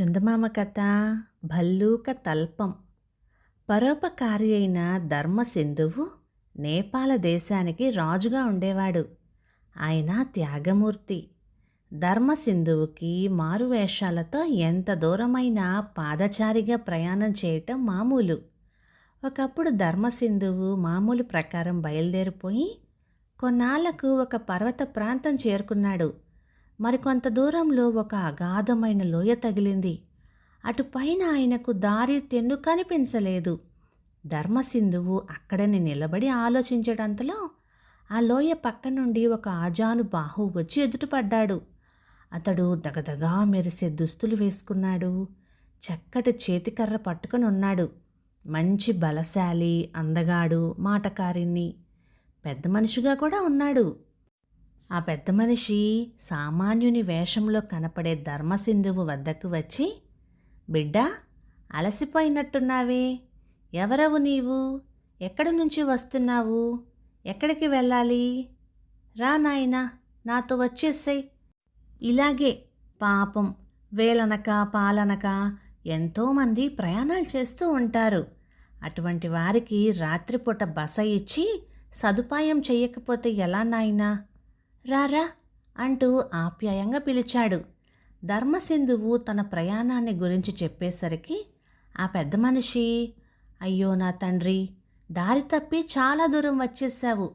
చందమామ కథ భల్లూక తల్పం. పరోపకారి అయిన ధర్మసింధువు నేపాల దేశానికి రాజుగా ఉండేవాడు. ఆయన త్యాగమూర్తి. ధర్మసింధువుకి మారువేషాలతో ఎంత దూరమైనా పాదచారిగా ప్రయాణం చేయటం మామూలు. ఒకప్పుడు ధర్మసింధువు మామూలు ప్రకారం బయలుదేరిపోయి కొన్నాళ్లకు ఒక పర్వత ప్రాంతం చేరుకున్నాడు. మరికొంత దూరంలో ఒక అగాధమైన లోయ తగిలింది. అటుపైన ఆయనకు దారి తెన్ను కనిపించలేదు. ధర్మసింధువు అక్కడనే నిలబడి ఆలోచించడంతలో ఆ లోయ పక్క నుండి ఒక ఆజానుబాహు వచ్చి ఎదుటపడ్డాడు. అతడు దగదగా మెరిసే దుస్తులు వేసుకున్నాడు. చక్కటి చేతికర్ర పట్టుకొని ఉన్నాడు. మంచి బలశాలి, అందగాడు, మాటకారిని, పెద్ద మనిషిగా కూడా ఉన్నాడు. ఆ పెద్ద మనిషి సామాన్యుని వేషంలో కనపడే ధర్మసింధువు వద్దకు వచ్చి, బిడ్డా, అలసిపోయినట్టున్నావే, ఎవరవు నీవు, ఎక్కడి నుంచి వస్తున్నావు, ఎక్కడికి వెళ్ళాలి, రా నాయనా, నాతో వచ్చేసేయ్. ఇలాగే పాపం వేళనక పాలనక ఎంతోమంది ప్రయాణాలు చేస్తూ ఉంటారు. అటువంటి వారికి రాత్రిపూట బస ఇచ్చి సదుపాయం చెయ్యకపోతే ఎలా నాయనా, రారా అంటూ ఆప్యాయంగా పిలిచాడు. ధర్మసింధువు తన ప్రయాణాన్ని గురించి చెప్పేసరికి ఆ పెద్ద మనిషి, అయ్యో నా తండ్రి, దారి తప్పి చాలా దూరం వచ్చేసావు.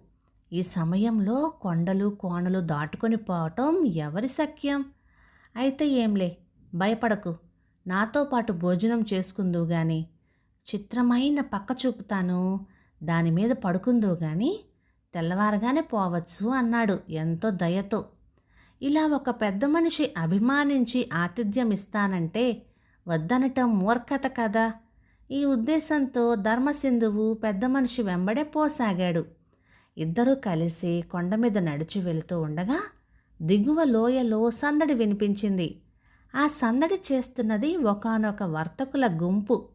ఈ సమయంలో కొండలు కోణలు దాటుకొని పోవటం ఎవరి శక్యం? అయితే ఏంలే, భయపడకు, నాతో పాటు భోజనం చేసుకుందువు గాని, చిత్రమైన పక్క చూపుతాను, దానిమీద పడుకుందువు గాని తెల్లవారగానే పోవచ్చు అన్నాడు ఎంతో దయతో. ఇలా ఒక పెద్ద మనిషి అభిమానించి ఆతిథ్యం ఇస్తానంటే వద్దనటం మూర్ఖత కదా. ఈ ఉద్దేశంతో ధర్మసింధువు పెద్ద మనిషి వెంబడే పోసాగాడు. ఇద్దరూ కలిసి కొండ మీద నడిచి వెళుతూ ఉండగా దిగువ లోయలో సందడి వినిపించింది. ఆ సందడి చేస్తున్నది ఒకానొక వర్తకుల గుంపు.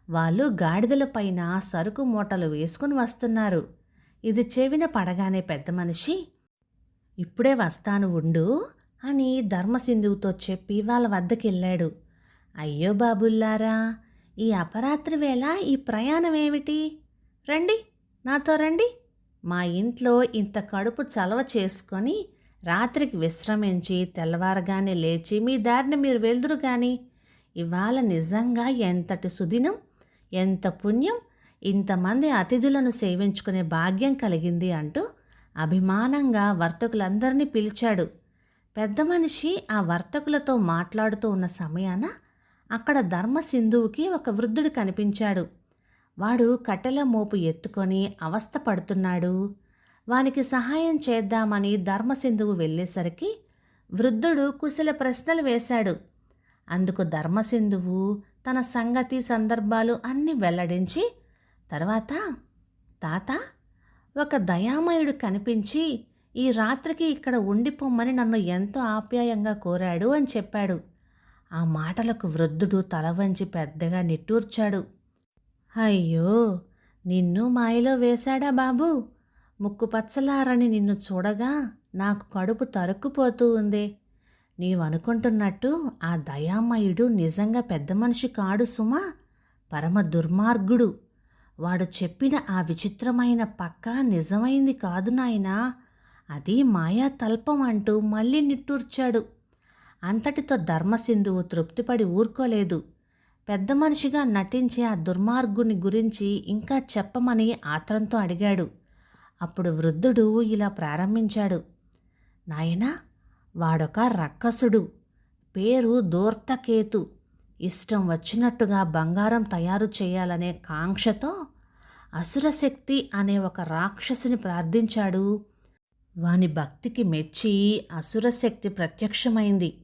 వాళ్ళు గాడిదలపైన సరుకు మూటలు వేసుకుని వస్తున్నారు. ఇది చెవిన పడగానే పెద్ద మనిషి, ఇప్పుడే వస్తాను ఉండు అని ధర్మసింధువుతో చెప్పి వాళ్ళ వద్దకెళ్ళాడు. అయ్యో బాబుల్లారా, ఈ అపరాత్రి వేళ ఈ ప్రయాణం ఏమిటి? రండి, నాతో రండి. మా ఇంట్లో ఇంత కడుపు చలవ చేసుకొని రాత్రికి విశ్రమించి తెల్లవారగానే లేచి మీ దారిని మీరు వెళ్దురు గాని. ఇవాళ నిజంగా ఎంతటి సుదినం, ఎంత పుణ్యం, ఇంతమంది అతిథులను సేవించుకునే భాగ్యం కలిగింది అంటూ అభిమానంగా వర్తకులందరినీ పిలిచాడు. పెద్ద మనిషి ఆ వర్తకులతో మాట్లాడుతూ ఉన్న సమయాన అక్కడ ధర్మసింధువుకి ఒక వృద్ధుడు కనిపించాడు. వాడు కట్టెల మోపు ఎత్తుకొని అవస్థ పడుతున్నాడు. వానికి సహాయం చేద్దామని ధర్మసింధువు వెళ్ళేసరికి వృద్ధుడు కుశల ప్రశ్నలు వేశాడు. అందుకు ధర్మసింధువు తన సంగతి సందర్భాలు అన్నీ వెల్లడించి, తర్వాత, తాత, ఒక దయామయుడు కనిపించి ఈ రాత్రికి ఇక్కడ ఉండిపోమ్మని నన్ను ఎంతో ఆప్యాయంగా కోరాడు అని చెప్పాడు. ఆ మాటలకు వృద్ధుడు తల వంచి పెద్దగా నిట్టూర్చాడు. అయ్యో, నిన్ను మాయలో వేశాడా బాబు? ముక్కు పచ్చలారని నిన్ను చూడగా నాకు కడుపు తరుక్కుపోతూ ఉందే. నీవనుకుంటున్నట్టు ఆ దయామయుడు నిజంగా పెద్ద మనిషి కాడు సుమా, పరమ దుర్మార్గుడు. వాడు చెప్పిన ఆ విచిత్రమైన పక్క నిజమైంది కాదు నాయనా, అది మాయా తల్పం అంటూ మళ్ళీ నిట్టూర్చాడు. అంతటితో ధర్మసింధువు తృప్తిపడి ఊరుకోలేదు. పెద్ద మనిషిగా నటించే ఆ దుర్మార్గుని గురించి ఇంకా చెప్పమని ఆత్రంతో అడిగాడు. అప్పుడు వృద్ధుడు ఇలా ప్రారంభించాడు. నాయనా, వాడొక రక్కసుడు, పేరు దూర్తకేతు. ఇష్టం వచ్చినట్టుగా బంగారం తయారు చేయాలనే కాంక్షతో అసురశక్తి అనే ఒక రాక్షసిని ప్రార్థించాడు. వాని భక్తికి మెచ్చి అసురశక్తి ప్రత్యక్షమైంది.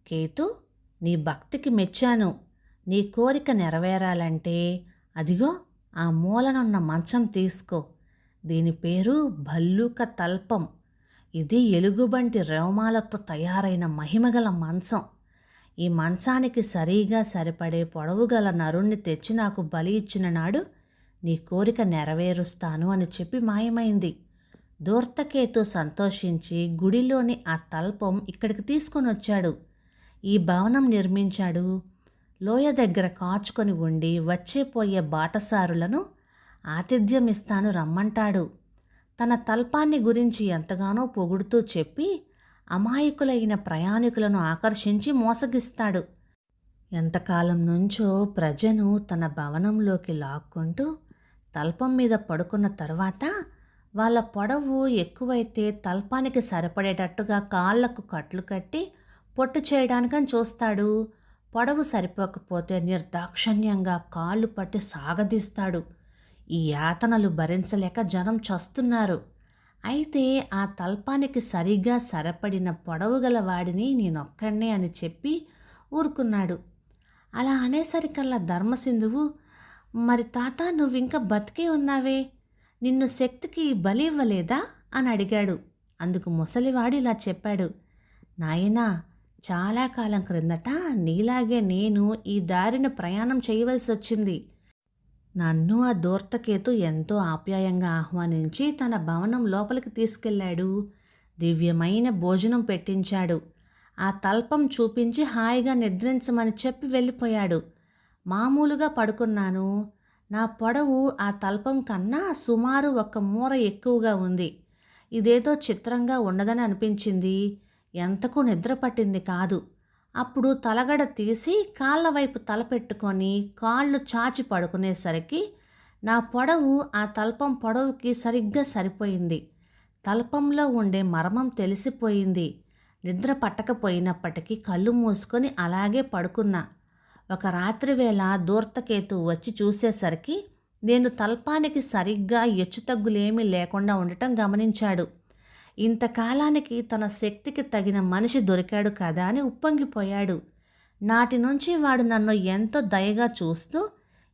కేతు, నీ భక్తికి మెచ్చాను. నీ కోరిక నెరవేరాలంటే అదిగో ఆ మూలనున్న మంచం తీసుకో. దీని పేరు భల్లూక తల్పం. ఇది ఎలుగుబంటి రేవమాలతో తయారైన మహిమగల మంచం. ఈ మంచానికి సరిగా సరిపడే పొడవుగల నరుణ్ణి తెచ్చి నాకు బలి ఇచ్చిన నాడు నీ కోరిక నెరవేరుస్తాను అని చెప్పి మాయమైంది. దూర్తకేతు సంతోషించి గుడిలోని ఆ తల్పం ఇక్కడికి తీసుకొని వచ్చాడు. ఈ భవనం నిర్మించాడు. లోయ దగ్గర కాచుకొని ఉండి వచ్చేపోయే బాటసారులను ఆతిథ్యం ఇస్తాను రమ్మంటాడు. తన తల్పాన్ని గురించి ఎంతగానో పొగుడుతూ చెప్పి అమాయకులైన ప్రయాణికులను ఆకర్షించి మోసగిస్తాడు. ఎంతకాలం నుంచో ప్రజను తన భవనంలోకి లాక్కుంటూ తల్పం మీద పడుకున్న తర్వాత వాళ్ళ పొడవు ఎక్కువైతే తల్పానికి సరిపడేటట్టుగా కాళ్లకు కట్లు కట్టి పొట్టు చేయడానికని చూస్తాడు. పొడవు సరిపోకపోతే నిర్దాక్షణ్యంగా కాళ్ళు పట్టి సాగదీస్తాడు. ఈ యాతనలు భరించలేక జనం చస్తున్నారు. అయితే ఆ తల్పానికి సరిగ్గా సరిపడిన పొడవు గల వాడిని నేనొక్కడినే అని చెప్పి ఊరుకున్నాడు. అలా అనేసరికల్లా ధర్మసింధువు, మరి తాత నువ్వింక బతికే ఉన్నావే, నిన్ను శక్తికి బలి ఇవ్వలేదా అని అడిగాడు. అందుకు ముసలివాడు ఇలా చెప్పాడు, నాయనా, చాలా కాలం క్రిందట నీలాగే నేను ఈ దారిన ప్రయాణం చేయవలసి వచ్చింది. నన్ను ఆ దూర్తకేతు ఎంతో ఆప్యాయంగా ఆహ్వానించి తన భవనం లోపలికి తీసుకెళ్ళాడు. దివ్యమైన భోజనం పెట్టించాడు. ఆ తల్పం చూపించి హాయిగా నిద్రించమని చెప్పి వెళ్ళిపోయాడు. మామూలుగా పడుకున్నాను. నా పొడవు ఆ తల్పం కన్నా సుమారు 1 మూర ఎక్కువగా ఉంది. ఇదేదో చిత్రంగా ఉన్నదని అనిపించింది. ఎంతకు నిద్ర పట్టింది కాదు. అప్పుడు తలగడ తీసి కాళ్ళ వైపు తలపెట్టుకొని కాళ్ళు చాచి పడుకునేసరికి నా పొడవు ఆ తల్పం పొడవుకి సరిగ్గా సరిపోయింది. తల్పంలో ఉండే మర్మం తెలిసిపోయింది. నిద్ర పట్టకపోయినప్పటికీ కళ్ళు మూసుకొని అలాగే పడుకున్నా. ఒక రాత్రివేళ దూర్తకేతు వచ్చి చూసేసరికి నేను తల్పానికి సరిగ్గా హెచ్చుతగ్గులేమీ లేకుండా ఉండటం గమనించాడు. ఇంతకాలానికి తన శక్తికి తగిన మనిషి దొరికాడు కదా అని ఉప్పొంగిపోయాడు. నాటి నుంచి వాడు నన్ను ఎంతో దయగా చూస్తూ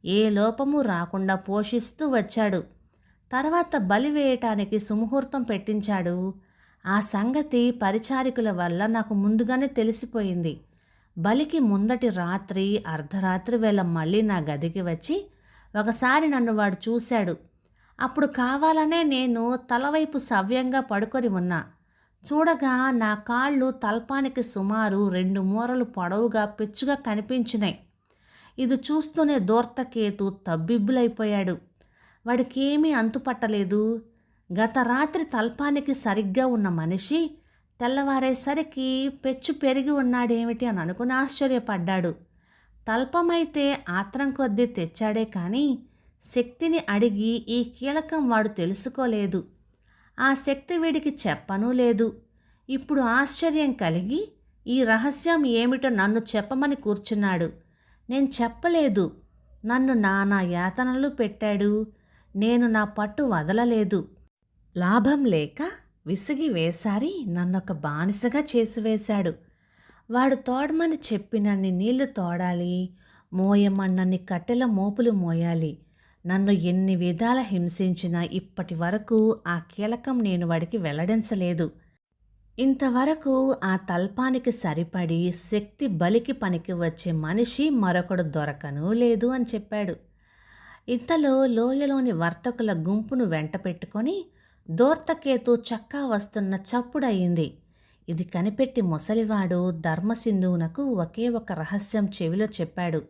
ఏ లోపము రాకుండా పోషిస్తూ వచ్చాడు. తర్వాత బలి వేయటానికి సుముహూర్తం పెట్టించాడు. ఆ సంగతి పరిచారికుల వల్ల నాకు ముందుగానే తెలిసిపోయింది. బలికి ముందటి రాత్రి అర్ధరాత్రి వేళ మళ్ళీ నా గదికి వచ్చి ఒకసారి నన్ను వాడు చూశాడు. అప్పుడు కావాలనే నేను తలవైపు సవ్యంగా పడుకొని ఉన్నా. చూడగా నా కాళ్ళు తల్పానికి సుమారు 2 మూరలు పొడవుగా పెచ్చుగా కనిపించినాయి. ఇది చూస్తూనే దూర్తకేతు తబ్బిబ్బులైపోయాడు. వాడికేమీ అంతుపట్టలేదు. గత రాత్రి తల్పానికి సరిగ్గా ఉన్న మనిషి తెల్లవారేసరికి పెచ్చు పెరిగి ఉన్నాడేమిటి అని అనుకుని ఆశ్చర్యపడ్డాడు. తల్పమైతే ఆత్రం కొద్దీ తెచ్చాడే కానీ శక్తిని అడిగి ఈ కీలకం వాడు తెలుసుకోలేదు. ఆ శక్తి వీడికి చెప్పనూ లేదు. ఇప్పుడు ఆశ్చర్యం కలిగి ఈ రహస్యం ఏమిటో నన్ను చెప్పమని కూర్చున్నాడు. నేను చెప్పలేదు. నన్ను నానా యాతనలు పెట్టాడు. నేను నా పట్టు వదలలేదు. లాభం లేక విసిగి వేసారి నన్నొక బానిసగా చేసివేశాడు. వాడు తోడమని చెప్పినన్ని నీళ్లు తోడాలి, మోయమన్నన్ని కట్టెల మోపులు మోయాలి. నన్ను ఎన్ని విధాల హింసించినా ఇప్పటి వరకు ఆ కీలకం నేను వాడికి వెల్లడించలేదు. ఇంతవరకు ఆ తల్పానికి సరిపడి శక్తి బలికి పనికి వచ్చే మనిషి మరొకడు దొరకనూ లేదు అని చెప్పాడు. ఇంతలో లోయలోని వర్తకుల గుంపును వెంట పెట్టుకొని దూర్తకేతు చక్కా వస్తున్న చప్పుడయింది. ఇది కనిపెట్టి ముసలివాడు ధర్మసింధువునకు ఒకే ఒక రహస్యం చెవిలో చెప్పాడు.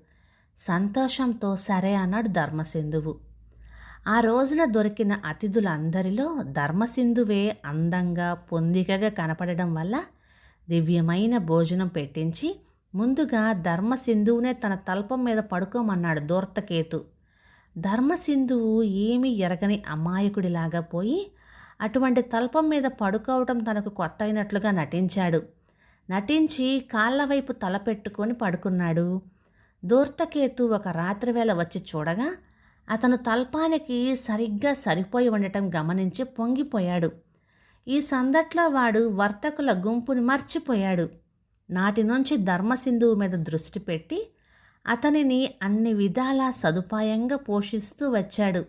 సంతోషంతో సరే అన్నాడు ధర్మసింధువు. ఆ రోజున దొరికిన అతిథులందరిలో ధర్మసింధువే అందంగా పొందికగా కనపడడం వల్ల దివ్యమైన భోజనం పెట్టించి ముందుగా ధర్మసింధువునే తన తల్పం మీద పడుకోమన్నాడు దూర్తకేతు. ధర్మసింధువు ఏమీ ఎరగని అమాయకుడిలాగా పోయి అటువంటి తల్పం మీద పడుకోవటం తనకు కొత్త అయినట్లుగా నటించి కాళ్ళవైపు తలపెట్టుకొని పడుకున్నాడు. దూర్తకేతు ఒక రాత్రివేళ వచ్చి చూడగా అతను తల్పానికి సరిగ్గా సరిపోయి ఉండటం గమనించి పొంగిపోయాడు. ఈ సందట్లో వాడు వర్తకుల గుంపుని మర్చిపోయాడు. నాటి నుంచి ధర్మసింధువు మీద దృష్టి పెట్టి అతనిని అన్ని విధాలా సదుపాయంగా పోషిస్తూ వచ్చాడు.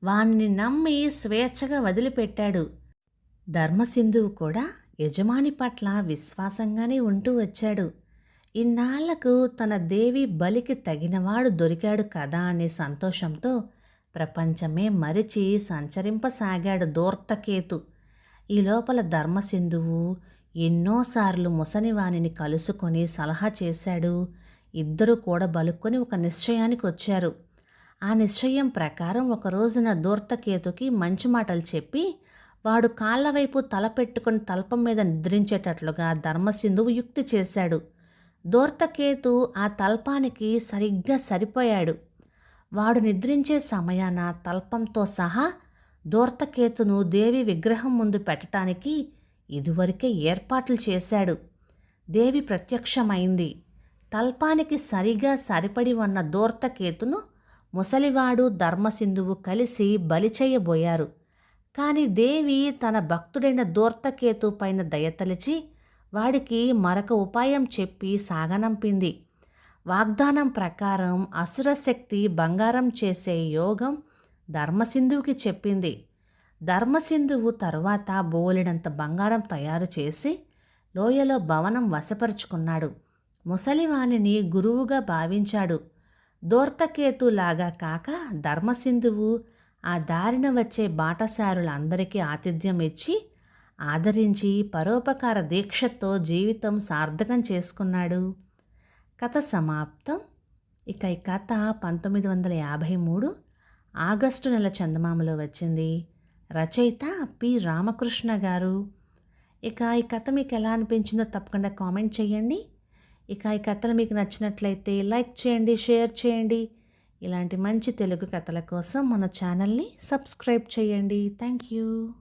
వాణ్ణి నమ్మి స్వేచ్ఛగా వదిలిపెట్టాడు. ధర్మసింధువు కూడా యజమాని పట్ల విశ్వాసంగానే ఉంటూ వచ్చాడు. ఇన్నాళ్లకు తన దేవి బలికి తగినవాడు దొరికాడు కదా అనే సంతోషంతో ప్రపంచమే మరిచి సంచరింపసాగాడు దూర్తకేతు. ఈ లోపల ధర్మసింధువు ఎన్నోసార్లు ముసలివానిని కలుసుకొని సలహా చేశాడు. ఇద్దరూ కూడా బలుక్కొని ఒక నిశ్చయానికి వచ్చారు. ఆ నిశ్చయం ప్రకారం ఒక రోజున ధూర్తకేతుకి మంచి మాటలు చెప్పి వాడు కాళ్ళ వైపు తల పెట్టుకుని తల్పం మీద నిద్రించేటట్లుగా ధర్మసింధువు యుక్తి చేశాడు. ధూర్తకేతు ఆ తల్పానికి సరిగ్గా సరిపోయాడు. వాడు నిద్రించే సమయాన తల్పంతో సహా ధూర్తకేతును దేవి విగ్రహం ముందు పెట్టడానికి ఇదివరకే ఏర్పాట్లు చేశాడు. దేవి ప్రత్యక్షమైంది. తల్పానికి సరిగా సరిపడి ఉన్న ధూర్తకేతును ముసలివాడు ధర్మసింధువు కలిసి బలి చేయబోయారు. కాని దేవి తన భక్తుడైన ధూర్తకేతు పైన దయతలిచి వాడికి మరొక ఉపాయం చెప్పి సాగనంపింది. వాగ్దానం ప్రకారం అసురశక్తి బంగారం చేసే యోగం ధర్మసింధువుకి చెప్పింది. ధర్మసింధువు తరువాత బోలెడంత బంగారం తయారు చేసి లోయలో భవనం వశపరుచుకున్నాడు. ముసలివానిని గురువుగా భావించాడు. ధూర్తకేతులాగా కాక ధర్మసింధువు ఆ దారిన వచ్చే బాటసారులందరికీ ఆతిథ్యం ఇచ్చి ఆదరించి పరోపకార దీక్షతో జీవితం సార్థకం చేసుకున్నాడు. కథ సమాప్తం. ఈ కథ 1953 ఆగస్టు నెల చందమామలో వచ్చింది. రచయిత పి రామకృష్ణ గారు. ఈ కథ మీకు ఎలా అనిపించిందో తప్పకుండా కామెంట్ చేయండి. ఈ కథలు మీకు నచ్చినట్లయితే లైక్ చేయండి, షేర్ చేయండి. ఇలాంటి మంచి తెలుగు కథల కోసం మన ఛానల్ని సబ్స్క్రైబ్ చేయండి. Thank you.